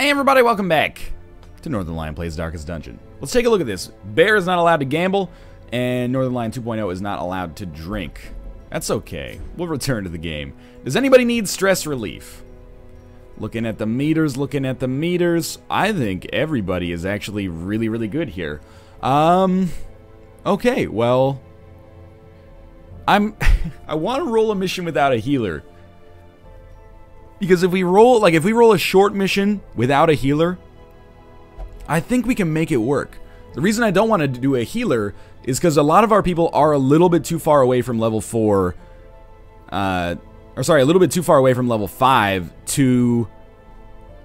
Hey everybody, welcome back to Northernlion Plays Darkest Dungeon. Let's take a look at this. Bear is not allowed to gamble, and Northernlion 2.0 is not allowed to drink. That's okay. We'll return to the game. Does anybody need stress relief? Looking at the meters, I think everybody is actually really good here. Okay, well, I want to roll a mission without a healer. Because if we roll a short mission without a healer, I think we can make it work. The reason I don't want to do a healer is because a lot of our people are a little bit too far away from level 4, a little bit too far away from level 5 to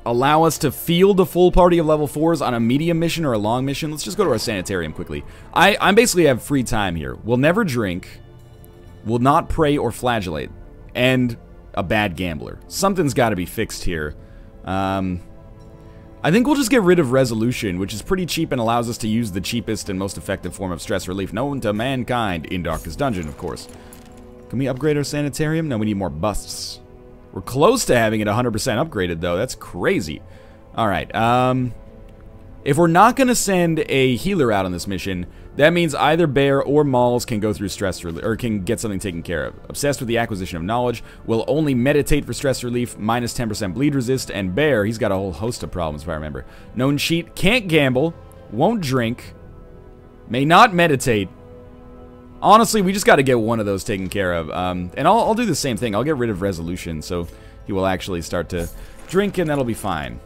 allow us to field a full party of level 4s on a medium mission or a long mission. Let's just go to our sanitarium quickly. I basically have free time here. We'll never drink, will not pray or flagellate, and a bad gambler. Something's got to be fixed here. I think we'll just get rid of resolution, which is pretty cheap and allows us to use the cheapest and most effective form of stress relief known to mankind in Darkest Dungeon, of course. Can we upgrade our sanitarium? No, we need more busts. We're close to having it 100% upgraded, though. That's crazy. Alright, if we're not going to send a healer out on this mission, that means either Bear or Malls can go through stress relief, or can get something taken care of. Obsessed with the acquisition of knowledge, will only meditate for stress relief, minus 10% bleed resist, and Bear, he's got a whole host of problems if I remember. Known cheat, can't gamble, won't drink, may not meditate. Honestly, we just got to get one of those taken care of. And I'll do the same thing. I'll get rid of resolution, so he will actually start to drink, and that'll be fine.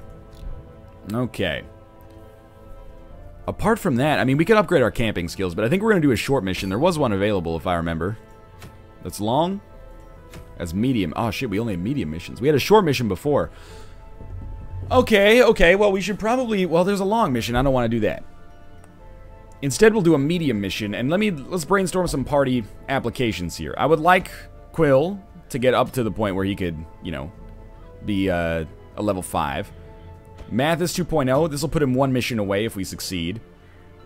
Okay. Apart from that, I mean, we could upgrade our camping skills, but I think we're going to do a short mission. There was one available, if I remember. That's long? That's medium. Oh, shit, we only have medium missions. We had a short mission before. Okay, well, we should probably... Well, there's a long mission. I don't want to do that. Instead, we'll do a medium mission, and let's brainstorm some party applications here. I would like Quill to get up to the point where he could, you know, be a level 5. Mathis 2.0, this will put him one mission away if we succeed.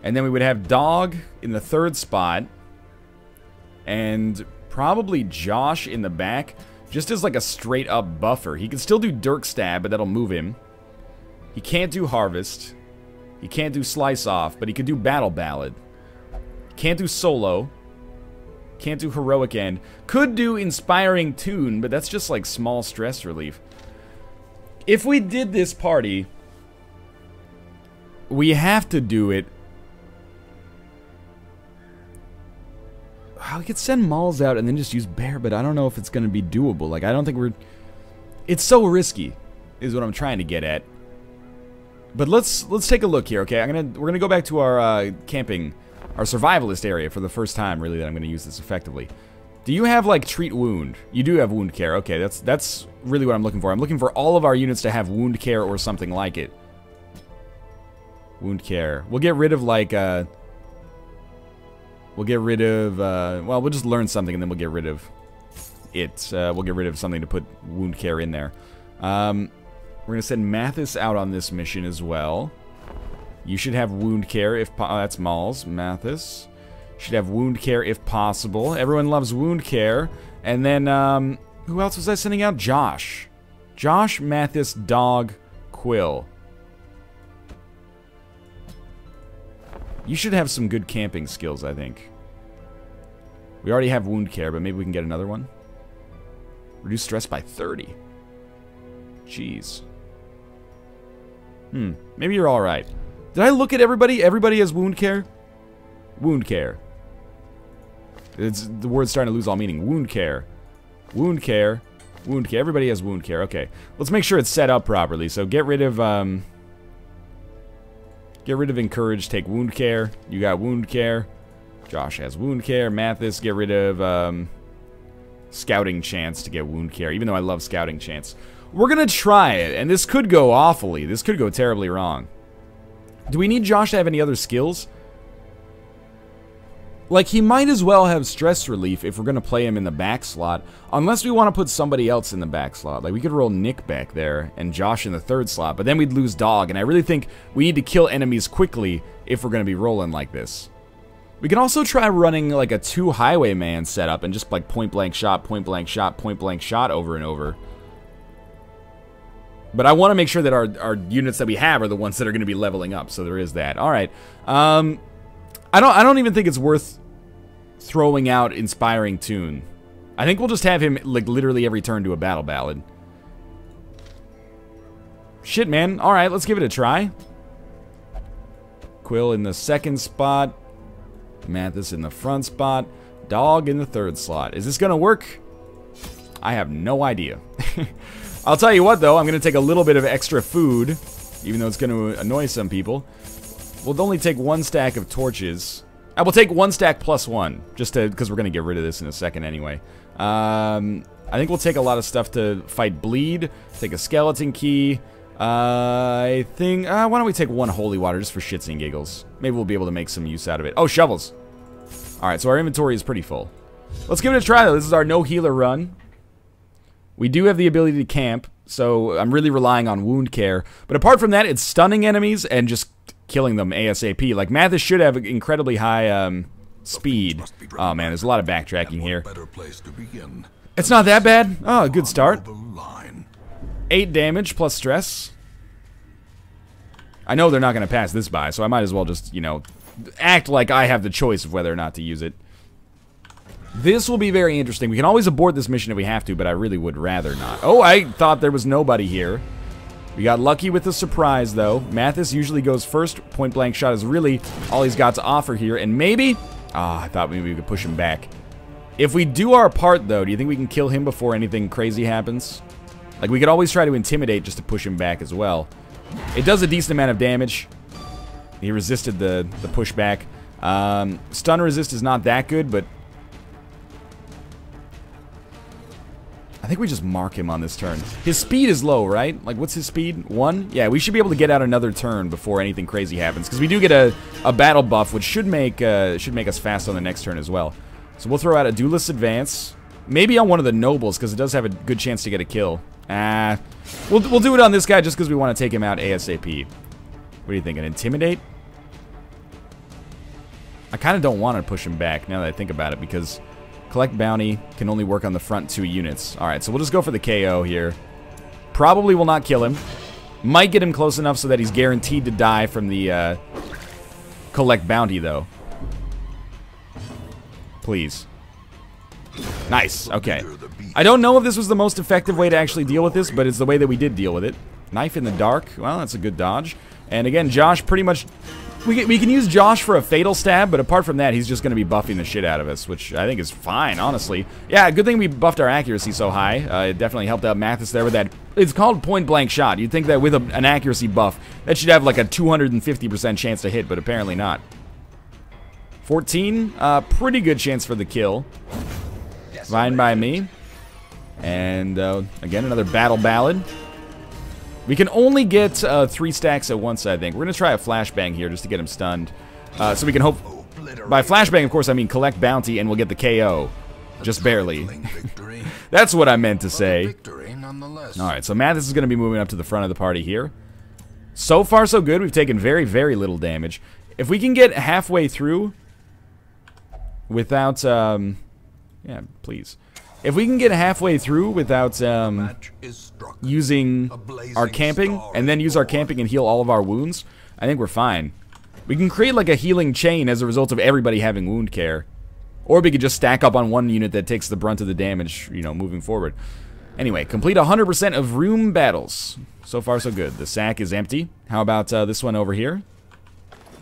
And then we would have Dog in the 3rd spot. And probably Josh in the back, just as like a straight up buffer. He can still do Dirk Stab, but that'll move him. He can't do Harvest. He can't do Slice Off, but he could do Battle Ballad. Can't do Solo. Can't do Heroic End. Could do Inspiring Tune, but that's just like small stress relief. If we did this party, we have to do it. I could send Malls out and then just use Bear, but I don't know if it's going to be doable. Like, I don't think we're... It's so risky, is what I'm trying to get at. But let's take a look here, okay? We're gonna go back to our camping, our survivalist area for the first time, really, that I'm gonna use this effectively. Do you have, like, treat wound? You do have wound care. Okay, that's really what I'm looking for. I'm looking for all of our units to have wound care or something like it. Wound care. We'll get rid of, like, well, we'll just learn something and then we'll get rid of it. We'll get rid of something to put wound care in there. We're gonna send Mathis out on this mission as well. You should have wound care if that's Malls. Mathis should have wound care if possible. Everyone loves wound care. And then, who else was I sending out? Josh. Josh, Mathis, Dog, Quill. You should have some good camping skills, I think. We already have wound care, but maybe we can get another one. Reduce stress by 30. Jeez. Maybe you're alright. Did I look at everybody? Everybody has wound care? Wound care. The word's starting to lose all meaning. Wound care. Wound care. Wound care. Everybody has wound care. Okay. Let's make sure it's set up properly. So get rid of encourage, take wound care. You got wound care. Josh has wound care. Mathis, get rid of scouting chance to get wound care, even though I love scouting chance. We're gonna try it, and this could go awfully. This could go terribly wrong. Do we need Josh to have any other skills? Like, he might as well have stress relief if we're gonna play him in the back slot, unless we want to put somebody else in the back slot. Like, we could roll Nick back there and Josh in the 3rd slot, but then we'd lose Dog, and I really think we need to kill enemies quickly if we're gonna be rolling like this. We can also try running like a 2 highwayman setup and just like point blank shot over and over. But I want to make sure that our units that we have are the ones that are going to be leveling up. So there is that. All right. I don't even think it's worth throwing out Inspiring Tune. I think we'll just have him like literally every turn do a battle ballad. Shit, man. All right, let's give it a try. Quill in the second spot. Mathis in the front spot. Dog in the third slot. Is this going to work? I have no idea. I'll tell you what, though. I'm going to take a little bit of extra food, even though it's going to annoy some people. We'll only take 1 stack of torches. I will take 1 stack plus 1, just to, because we're going to get rid of this in a second anyway. I think we'll take a lot of stuff to fight bleed. Take a skeleton key. I think, why don't we take 1 holy water just for shits and giggles. Maybe we'll be able to make some use out of it. Oh, shovels. Alright, so our inventory is pretty full. Let's give it a try, though. This is our no healer run. We do have the ability to camp, so I'm really relying on wound care. But apart from that, it's stunning enemies and just killing them ASAP. Like, Mathis should have incredibly high speed. Oh, man, there's a lot of backtracking here. It's not that bad. Oh, a good start. 8 damage plus stress. I know they're not going to pass this by, so I might as well just, you know, act like I have the choice of whether or not to use it. This will be very interesting. We can always abort this mission if we have to, but I really would rather not. Oh, I thought there was nobody here. We got lucky with the surprise, though. Mathis usually goes first. Point blank shot is really all he's got to offer here. And maybe... I thought maybe we could push him back. If we do our part, though, do you think we can kill him before anything crazy happens? Like, we could always try to intimidate just to push him back as well. It does a decent amount of damage. He resisted the pushback. Stun resist is not that good, but... I think we just mark him on this turn. His speed is low, right? Like, what's his speed? 1? Yeah, we should be able to get out another turn before anything crazy happens. Because we do get a battle buff, which should make us fast on the next turn as well. So we'll throw out a Duelist Advance. Maybe on one of the Nobles, because it does have a good chance to get a kill. We'll do it on this guy just because we want to take him out ASAP. What do you think? An Intimidate? I kind of don't want to push him back now that I think about it, because... Collect bounty can only work on the front 2 units. Alright, so we'll just go for the KO here. Probably will not kill him. Might get him close enough so that he's guaranteed to die from the collect bounty, though. Please. Nice, okay. I don't know if this was the most effective way to actually deal with this, but it's the way that we did deal with it. Knife in the dark. Well, that's a good dodge. And again, Josh pretty much... We can use Josh for a fatal stab, but apart from that, he's just going to be buffing the shit out of us, which I think is fine, honestly. Yeah, good thing we buffed our accuracy so high. It definitely helped out Mathis there with that. It's called point-blank shot. You'd think that with an accuracy buff, that should have like a 250% chance to hit, but apparently not. 14, pretty good chance for the kill. Fine by me. And, again, another battle ballad. We can only get 3 stacks at once, I think. We're going to try a flashbang here just to get him stunned. So we can hope... By flashbang, of course, I mean collect bounty and we'll get the KO. Just barely. That's what I meant to say. Alright, so Mathis is going to be moving up to the front of the party here. So far, so good. We've taken very, very little damage. If we can get halfway through without... yeah, please. If we can get halfway through without using our camping, and then use our camping and heal all of our wounds, I think we're fine. We can create like a healing chain as a result of everybody having wound care. Or we could just stack up on one unit that takes the brunt of the damage, you know, moving forward. Anyway, complete 100% of room battles. So far, so good. The sack is empty. How about this one over here?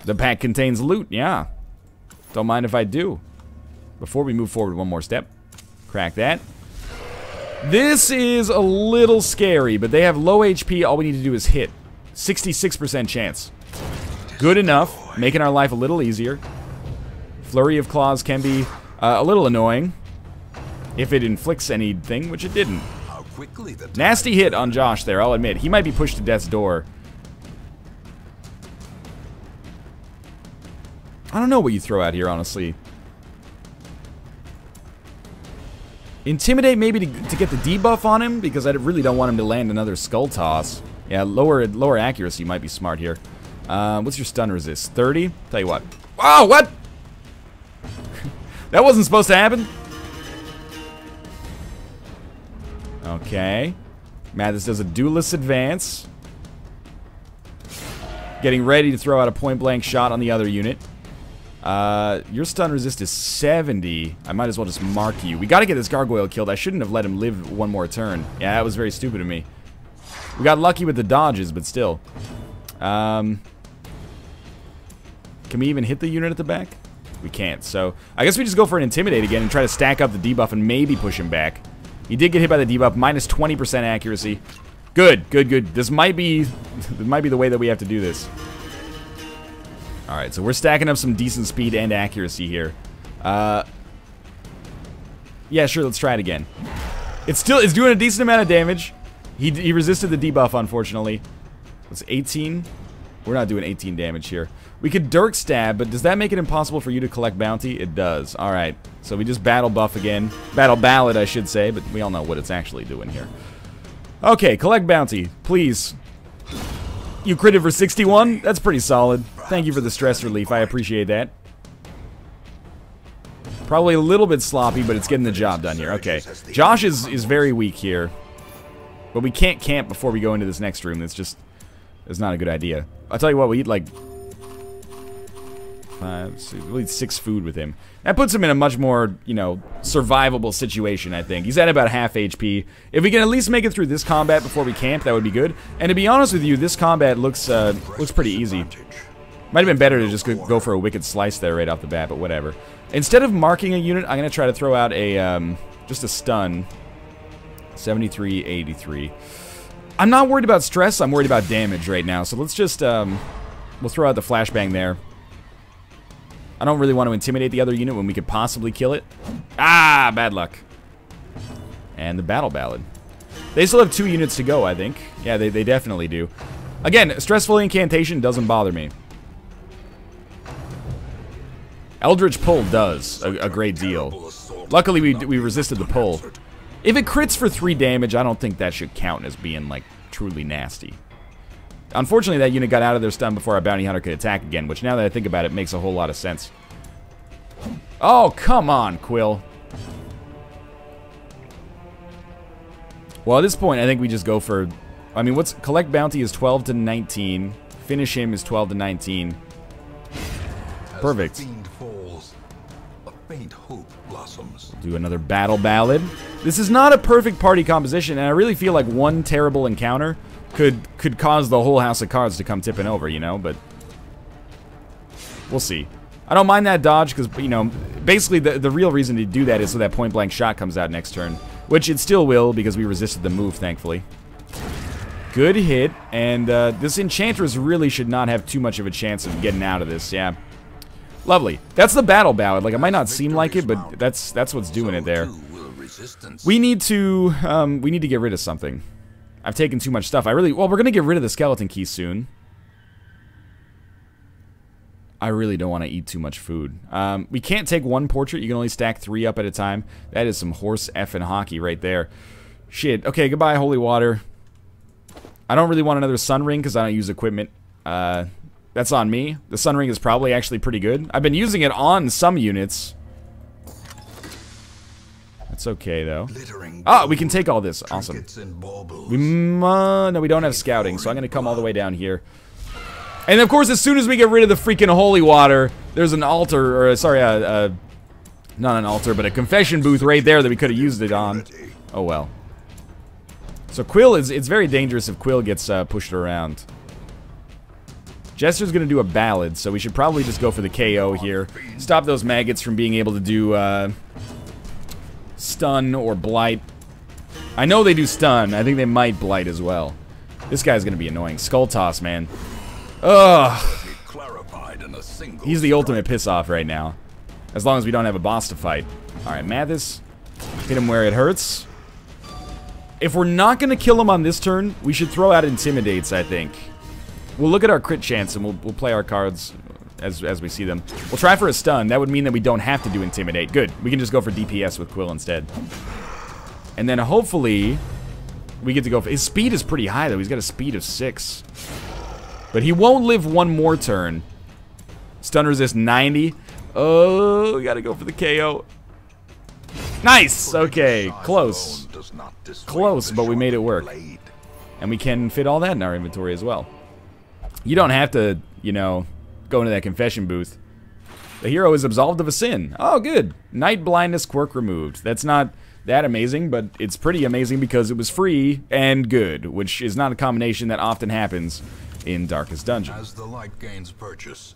The pack contains loot, yeah. Don't mind if I do. Before we move forward one more step. Crack that. This is a little scary, but they have low HP. All we need to do is hit. 66% chance. Good enough. Making our life a little easier. Flurry of Claws can be a little annoying. If it inflicts anything, which it didn't. Nasty hit on Josh there, I'll admit. He might be pushed to death's door. I don't know what you throw out here, honestly. Intimidate maybe to get the debuff on him, because I really don't want him to land another skull toss. Yeah, lower accuracy might be smart here. What's your stun resist? 30? Tell you what. Oh, what? That wasn't supposed to happen. Okay. Mathis does a duelist advance. Getting ready to throw out a point-blank shot on the other unit. Your stun resist is 70. I might as well just mark you. We gotta get this gargoyle killed. I shouldn't have let him live one more turn. Yeah, that was very stupid of me. We got lucky with the dodges, but still. Can we even hit the unit at the back? We can't, so I guess we just go for an Intimidate again and try to stack up the debuff and maybe push him back. He did get hit by the debuff, minus 20% accuracy. Good, good, good. This might be the way that we have to do this. Alright, so we're stacking up some decent speed and accuracy here. Yeah, sure, let's try it again. It's doing a decent amount of damage. He resisted the debuff, unfortunately. It's 18. We're not doing 18 damage here. We could Dirk Stab, but does that make it impossible for you to collect bounty? It does. Alright, so we just battle buff again. Battle ballad, I should say, but we all know what it's actually doing here. Okay, collect bounty, please. You critted for 61? That's pretty solid. Thank you for the stress relief, I appreciate that. Probably a little bit sloppy, but it's getting the job done here. Okay, Josh is very weak here. But we can't camp before we go into this next room. That's not a good idea. I'll tell you what, we eat like 5, 6, we'll eat 6 food with him. That puts him in a much more, you know, survivable situation, I think. He's at about half HP. If we can at least make it through this combat before we camp, that would be good. And to be honest with you, this combat looks pretty easy. Might have been better to just go for a Wicked Slice there right off the bat, but whatever. Instead of marking a unit, I'm going to try to throw out a, just a stun. 73, 83. I'm not worried about stress, I'm worried about damage right now. So let's just, we'll throw out the flashbang there. I don't really want to intimidate the other unit when we could possibly kill it. Ah, bad luck. And the Battle Ballad. They still have 2 units to go, I think. Yeah, they definitely do. Again, Stressful Incantation doesn't bother me. Eldritch Pull does a great deal. Luckily, we resisted the pull. If it crits for 3 damage, I don't think that should count as being, like, truly nasty. Unfortunately, that unit got out of their stun before our bounty hunter could attack again, which now that I think about it, makes a whole lot of sense. Oh, come on, Quill. Well, at this point, I think we just go for... I mean, collect bounty is 12 to 19. Finish him is 12 to 19. Perfect. Do another Battle Ballad. This is not a perfect party composition, and I really feel like one terrible encounter could cause the whole house of cards to come tipping over, you know, but we'll see. I don't mind that dodge because, you know, basically the real reason to do that is so that point-blank shot comes out next turn, which it still will because we resisted the move, thankfully. Good hit, and this Enchantress really should not have too much of a chance of getting out of this, yeah. Lovely. That's the Battle Ballad. Like, it might not seem like it, but that's what's doing it there. We need to get rid of something. I've taken too much stuff. Well, we're gonna get rid of the skeleton key soon. I really don't want to eat too much food. We can't take 1 portrait. You can only stack 3 up at a time. That is some horse effing hockey right there. Shit. Okay, goodbye, holy water. I don't really want another sun ring because I don't use equipment. That's on me. The sun ring is probably actually pretty good. I've been using it on some units. That's okay, though. Oh, we can take all this. Awesome. No, we don't have scouting, so I'm going to come all the way down here. And, of course, as soon as we get rid of the freaking holy water, there's an altar, or, sorry, not an altar, but a confession booth right there that we could have used it on. Oh, well. So Quill it's very dangerous if Quill gets pushed around. Jester's going to do a ballad, so we should probably just go for the KO here. Stop those maggots from being able to do stun or blight. I know they do stun. I think they might blight as well. This guy's going to be annoying. Skull Toss, man. Ugh. He's the ultimate piss-off right now. As long as we don't have a boss to fight. Alright, Mathis. Hit him where it hurts. If we're not going to kill him on this turn, we should throw out Intimidates, I think. We'll look at our crit chance and we'll play our cards as we see them. We'll try for a stun. That would mean that we don't have to do Intimidate. Good. We can just go for DPS with Quill instead. And then hopefully we get to go for... His speed is pretty high, though. He's got a speed of 6. But he won't live 1 more turn. Stun resist 90. Oh, we gotta go for the KO. Nice! Okay, close. Close, but we made it work. And we can fit all that in our inventory as well. You don't have to, you know, go into that confession booth. The hero is absolved of a sin. Oh, good. Night blindness quirk removed. That's not that amazing, but it's pretty amazing because it was free and good, which is not a combination that often happens in Darkest Dungeon. As the light gains purchase,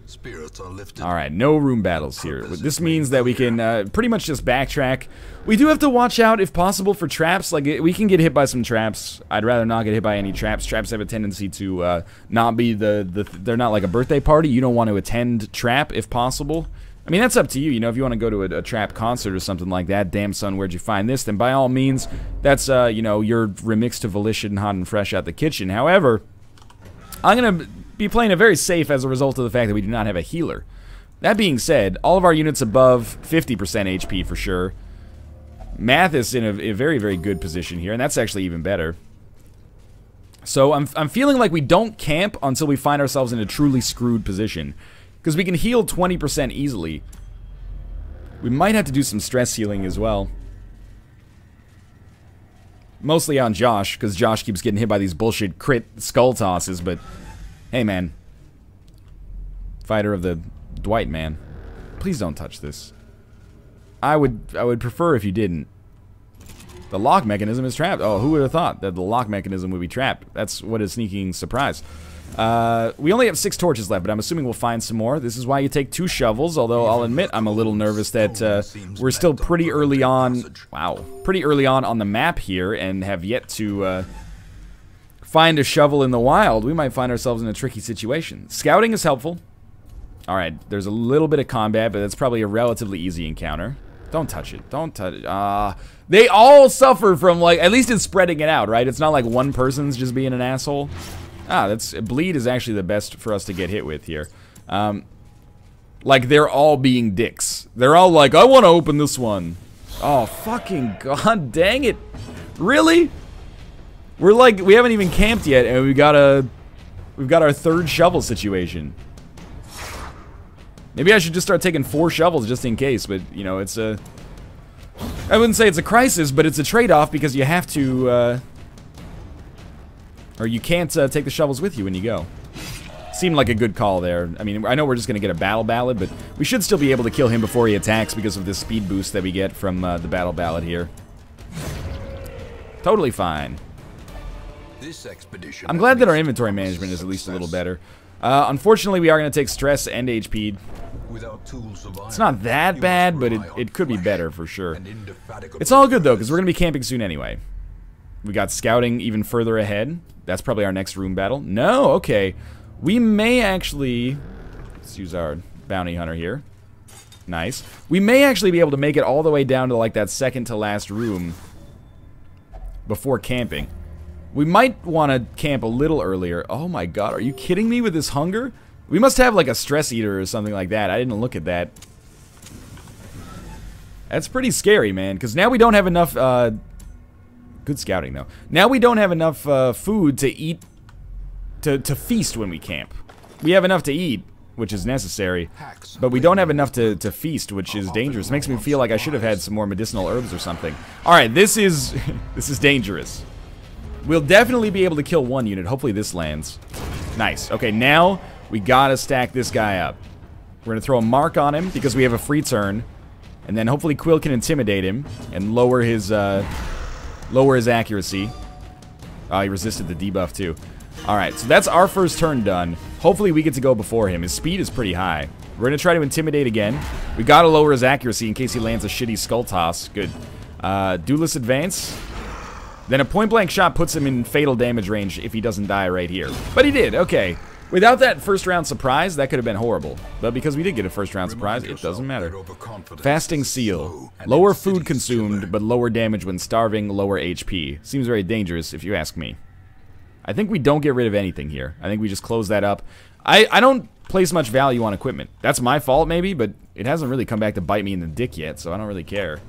spirits are lifted. Alright, no room battles here. This means that we can pretty much just backtrack. We do have to watch out, if possible, for traps. Like, we can get hit by some traps. I'd rather not get hit by any traps. Traps have a tendency to not be they're not like a birthday party. You don't want to attend trap, if possible. I mean, that's up to you. You know, if you want to go to a trap concert or something like that, damn son, where'd you find this? Then by all means, that's, you know, your remix to Volition, hot and fresh out the kitchen. However, I'm going to be playing it very safe as a result of the fact that we do not have a healer. That being said, all of our units above 50% HP for sure. Math is in a very, very good position here, and that's actually even better. So I'm feeling like we don't camp until we find ourselves in a truly screwed position. Because we can heal 20% easily. We might have to do some stress healing as well. Mostly on Josh, because Josh keeps getting hit by these bullshit crit skull tosses, but hey man. Fighter of the Dwight man. Please don't touch this. I would prefer if you didn't. The lock mechanism is trapped. Oh, who would have thought that the lock mechanism would be trapped? That's what a sneaking surprise. We only have 6 torches left, but I'm assuming we'll find some more. This is why you take 2 shovels, although I'll admit I'm a little nervous that we're still pretty early on. Wow. Pretty early on the map here and have yet to find a shovel in the wild. We might find ourselves in a tricky situation. Scouting is helpful. Alright, there's a little bit of combat, but that's probably a relatively easy encounter. Don't touch it. Don't touch it. They all suffer from, like, at least it's spreading it out, right? It's not like one person's just being an asshole. Bleed is actually the best for us to get hit with here. Like, they're all being dicks. They're all like, I want to open this one. Oh, fucking god dang it. Really? We're like, we haven't even camped yet, and we've got our 3rd shovel situation. Maybe I should just start taking 4 shovels just in case, but, you know, it's a... I wouldn't say it's a crisis, but it's a trade-off because you have to, or you can't take the shovels with you when you go. Seemed like a good call there. I mean, I know we're just going to get a battle ballad, but we should still be able to kill him before he attacks because of this speed boost that we get from the battle ballad here. Totally fine. This expedition I'm glad that our inventory management is at least a little better. Unfortunately, we are going to take stress and HP. It's not that bad, but it could be better for sure. It's all good, though, because we're going to be camping soon anyway. We got scouting even further ahead. That's probably our next room battle. No, okay. We may actually... Let's use our bounty hunter here. Nice. We may actually be able to make it all the way down to, like, that second to last room before camping. We might want to camp a little earlier. Oh my god, are you kidding me with this hunger? We must have, like, a stress eater or something like that. I didn't look at that. That's pretty scary, man, because now we don't have enough... Good scouting, though. Now we don't have enough food to eat, to feast when we camp. We have enough to eat, which is necessary, but we don't have enough to feast, which is dangerous. It makes me feel like I should have had some more medicinal herbs or something. Alright, this is this is dangerous. We'll definitely be able to kill 1 unit. Hopefully this lands. Nice. Okay, now we gotta stack this guy up. We're gonna throw a mark on him because we have a free turn, and then hopefully Quill can intimidate him and lower his accuracy. Oh, he resisted the debuff too. Alright, so that's our first turn done. Hopefully we get to go before him. His speed is pretty high. We're going to try to intimidate again. We got to lower his accuracy in case he lands a shitty skull toss. Good. Duelist advance. Then a point-blank shot puts him in fatal damage range if he doesn't die right here. But he did, okay. Without that first-round surprise, that could have been horrible. But because we did get a first-round surprise, it doesn't matter. Fasting Seal. Lower food consumed, but lower damage when starving, lower HP. Seems very dangerous, if you ask me. I think we don't get rid of anything here. I think we just close that up. I don't place much value on equipment. That's my fault, maybe, but it hasn't really come back to bite me in the dick yet, so I don't really care.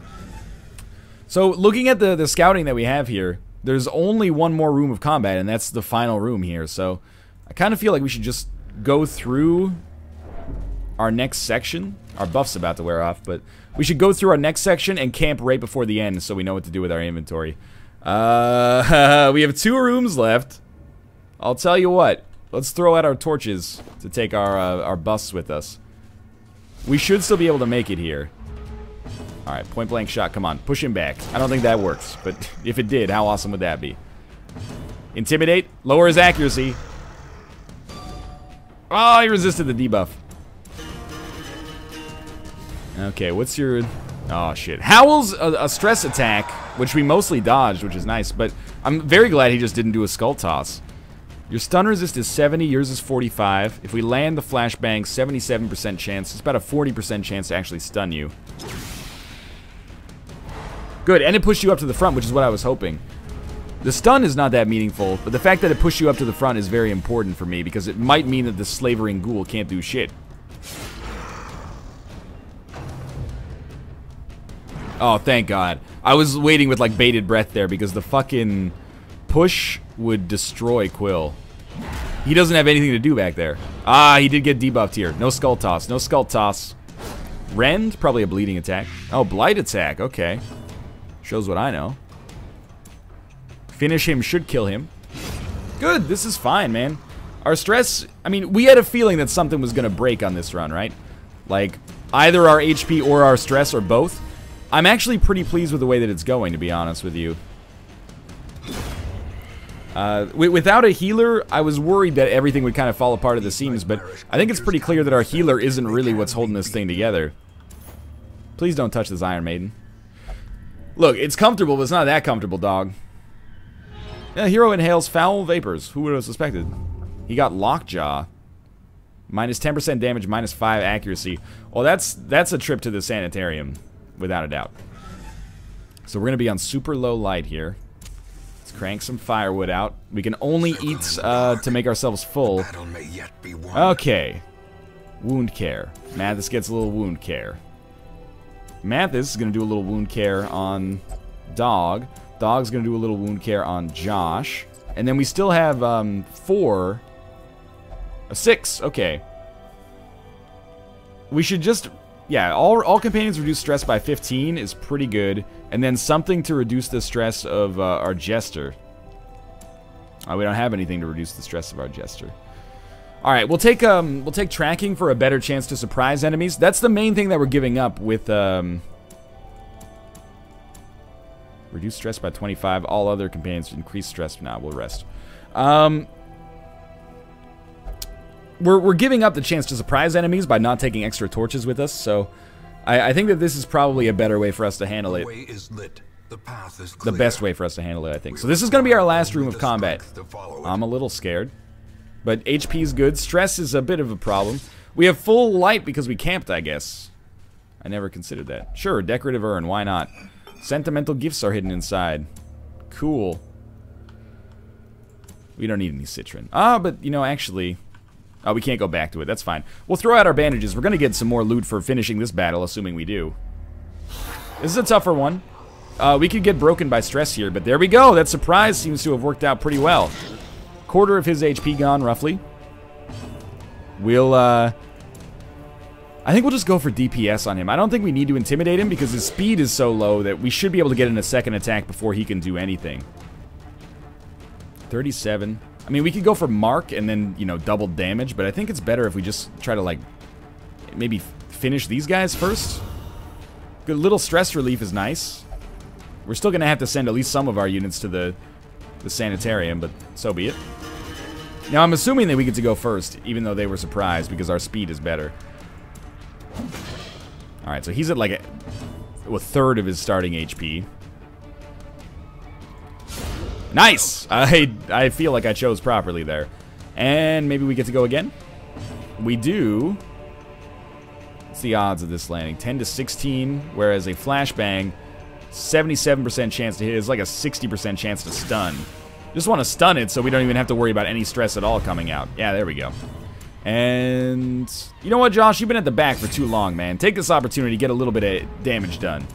So, looking at the scouting that we have here, there's only 1 more room of combat, and that's the final room here, so... I kind of feel like we should just go through our next section. Our buff's about to wear off, but we should go through our next section and camp right before the end so we know what to do with our inventory. We have 2 rooms left. I'll tell you what. Let's throw out our torches to take our busts with us. We should still be able to make it here. Alright, point blank shot. Come on, push him back. I don't think that works, but if it did, how awesome would that be? Intimidate. Lower his accuracy. Oh, he resisted the debuff. Okay, what's your... Oh, shit. Howl's a stress attack, which we mostly dodged, which is nice, but I'm very glad he just didn't do a skull toss. Your stun resist is 70, yours is 45. If we land the flashbang, 77% chance. It's about a 40% chance to actually stun you. Good, and it pushed you up to the front, which is what I was hoping. The stun is not that meaningful, but the fact that it pushed you up to the front is very important for me, because it might mean that the slavering ghoul can't do shit. Oh, thank God. I was waiting with, like, bated breath there, because the fucking push would destroy Quill. He doesn't have anything to do back there. Ah, he did get debuffed here. No skull toss. No skull toss. Rend? Probably a bleeding attack. Oh, blight attack. Okay. Shows what I know. Finish him should kill him. Good. This is fine, man. Our stress... I mean, we had a feeling that something was going to break on this run, right? Like, either our HP or our stress or both. I'm actually pretty pleased with the way that it's going, to be honest with you. Without a healer, I was worried that everything would kind of fall apart at the seams, but I think it's pretty clear that our healer isn't really what's holding this thing together. Please don't touch this Iron Maiden. Look, it's comfortable, but it's not that comfortable, dog. Yeah, hero inhales foul vapors. Who would have suspected? He got Lockjaw. Minus 10% damage, minus 5 accuracy. Well, that's a trip to the sanitarium, without a doubt. So we're going to be on super low light here. Let's crank some firewood out. We can only eat to make ourselves full. Okay. Wound care. Mathis gets a little wound care. Mathis is going to do a little wound care on Dog. Dog's going to do a little wound care on Josh. And then we still have 6. Okay. We should just... Yeah, all companions reduce stress by 15 is pretty good. And then something to reduce the stress of our Jester. We don't have anything to reduce the stress of our Jester. Alright, we'll take tracking for a better chance to surprise enemies. That's the main thing that we're giving up with... Reduce stress by 25. All other companions increase stress. Now we'll rest. We're giving up the chance to surprise enemies by not taking extra torches with us, so I think that this is probably a better way for us to handle it. The best way for us to handle it, I think. So this is going to be our last room of combat. I'm a little scared, but HP is good. Stress is a bit of a problem. We have full light because we camped, I guess. I never considered that. Sure, decorative urn, why not? Sentimental gifts are hidden inside. Cool. We don't need any citron. But, you know, actually... Oh, we can't go back to it. That's fine. We'll throw out our bandages. We're going to get some more loot for finishing this battle, assuming we do. This is a tougher one. We could get broken by stress here, but there we go. That surprise seems to have worked out pretty well. Quarter of his HP gone, roughly. We'll, I think we'll just go for DPS on him. I don't think we need to intimidate him because his speed is so low that we should be able to get in a second attack before he can do anything. 37. I mean, we could go for Mark and then, you know, double damage, but I think it's better if we just try to, like, maybe finish these guys first. Good little stress relief is nice. We're still going to have to send at least some of our units to the sanitarium, but so be it. Now, I'm assuming that we get to go first, even though they were surprised because our speed is better. Alright, so he's at like a third of his starting HP. Nice! I feel like I chose properly there. And maybe we get to go again? We do. What's the odds of this landing? 10 to 16, whereas a flashbang, 77% chance to hit is like a 60% chance to stun. Just want to stun it so we don't even have to worry about any stress at all coming out. Yeah, there we go. And you know what, Josh? You've been at the back for too long, man. Take this opportunity to get a little bit of damage done.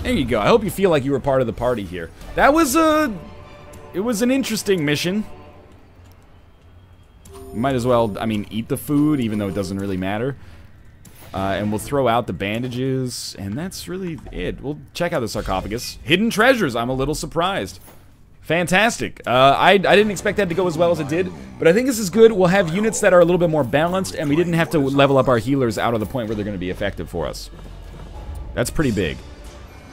There you go. I hope you feel like you were part of the party here. That was it was an interesting mission. Might as well, I mean, eat the food, even though it doesn't really matter. And we'll throw out the bandages, and that's really it. We'll check out the sarcophagus. Hidden treasures, I'm a little surprised. Fantastic. I didn't expect that to go as well as it did, but I think this is good. We'll have units that are a little bit more balanced, and we didn't have to level up our healers out of the point where they're going to be effective for us. That's pretty big.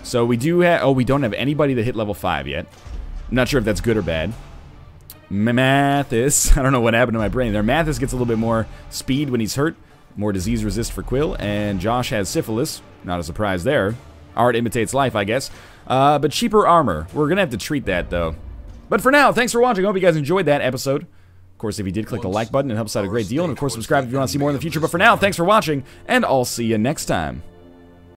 So we do have... Oh, we don't have anybody that hit level 5 yet. I'm not sure if that's good or bad. Mathis. I don't know what happened to my brain there. Mathis gets a little bit more speed when he's hurt. More disease resist for Quill. And Josh has syphilis. Not a surprise there. Art imitates life, I guess. But cheaper armor. We're going to have to treat that, though. But for now, thanks for watching. I hope you guys enjoyed that episode. Of course, if you did, click the like button. It helps out a great deal. And, of course, subscribe if you want to see more in the future. But for now, thanks for watching. And I'll see you next time.